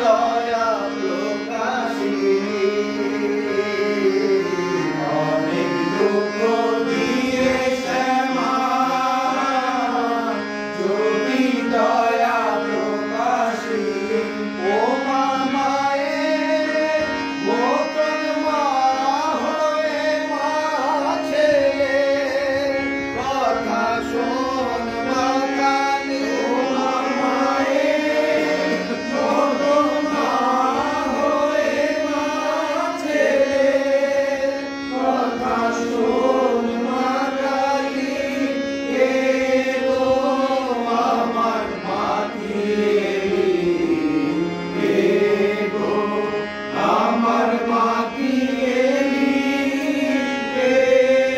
দয়া প্রকাশিনী অনেক দুঃখ দিয়ে শ্যামা যদি দয়া প্রকাশিনী ও মা মায়ের মতন মা হয়ে মা ছেলে কথা শোন মা কালী ও মা মায়ের মতন মা হয়ে মা ছেলে কথা শোন মা কালী কে গো আমার মাটি কে গো আমার মাটি কে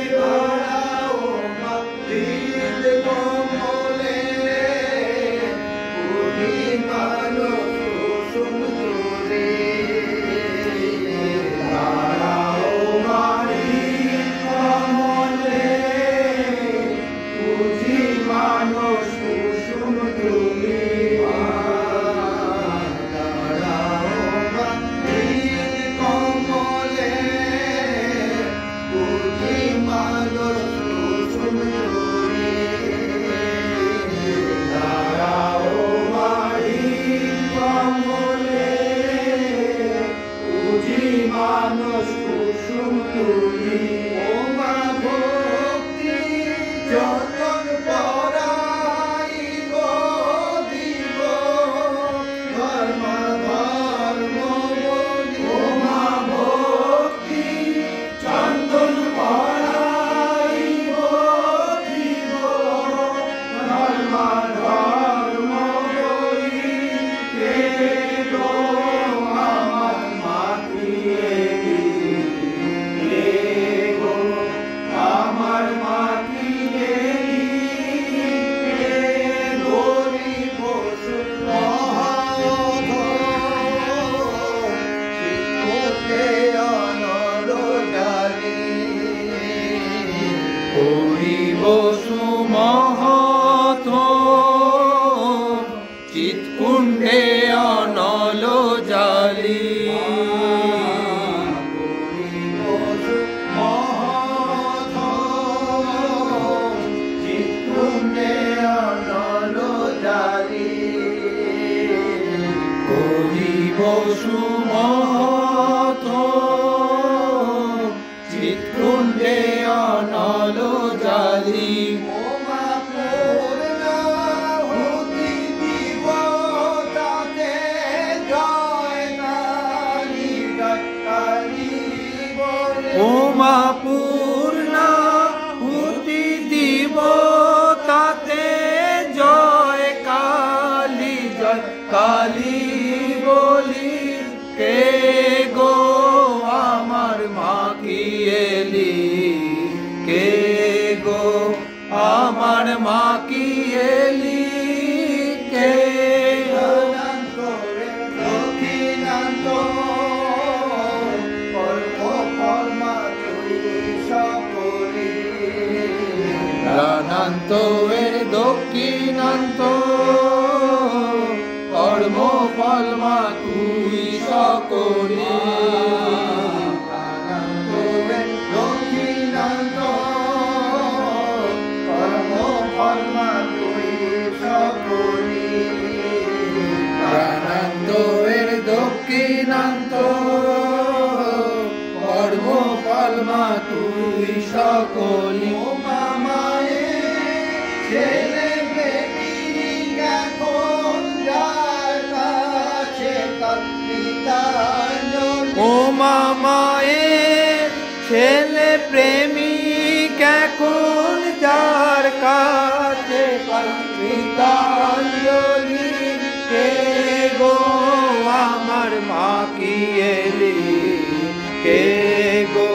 ধরাও মা হৃদ কমলে বুড়ি মানো কুসুম তুলে ধরাও মা হৃদ কমলে বুঝি মানুষ কুসুম তুলে ধরাও মা হৃদ কমলে বুঝি মানুষ কুসুম তুলে ধরাও মা হৃদ কমলে বুঝি মানুষ কুসুম তুলে ও মা ভক্তি যতন পরাইব দিব ধর্ম ধর্ম বলি ও মা ভক্তি চন্দন পরাইব দিব ধর্ম ধর্ম বলি কে গো আমার মাটি কে গো আমার মাটি কে গরিব শিক্ষকে অনর জানি গরিব সুমহত চিৎকুণ্ডে অনল জালি গরিব সুমহত চিৎকুণ্ডে অনল জালি গরিব সুমহত চিৎকুণ্ডে অনল জালি ও মা পূর্ণাহুতি দিব তাতে জয় কালী বলে ও মা পূর্ণাহুতি দিব তাতে জয় কালী বলি কে গো আমার মা কি এলি কে গো আমার মা কি এলি কে দক্ষিণান্ত প্রাণান্ত এর দক্ষিণান্ত কর্ম ফল মা তুই সকলি প্রাণান্ত এর দক্ষিণান্ত কর্ম ফল মা তুই সকলি প্রাণান্ত এর দক্ষিণান্ত কর্ম ফল মা তুই সকলি ও মা মায়ের ছেলে প্রেমিক এখন যার কাছে কর্তৃতাঞ্জলি ও মা মায়ের ছেলে প্রেমিক এখন যার কাছে কর্তৃতাঞ্জলি কে গো আমার মা কি এলি কে গো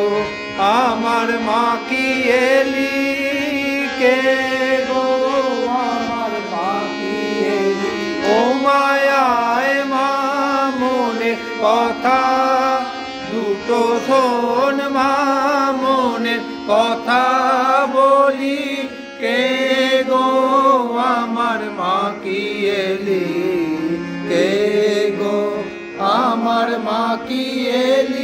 আমার মা কি এলি কে গো আমার মা কি এলি ও মায়ায় মা মনে কথা দুটো শোন মা মনে কথা বলি কে গো আমার মা কি এলি কে গো কি এলি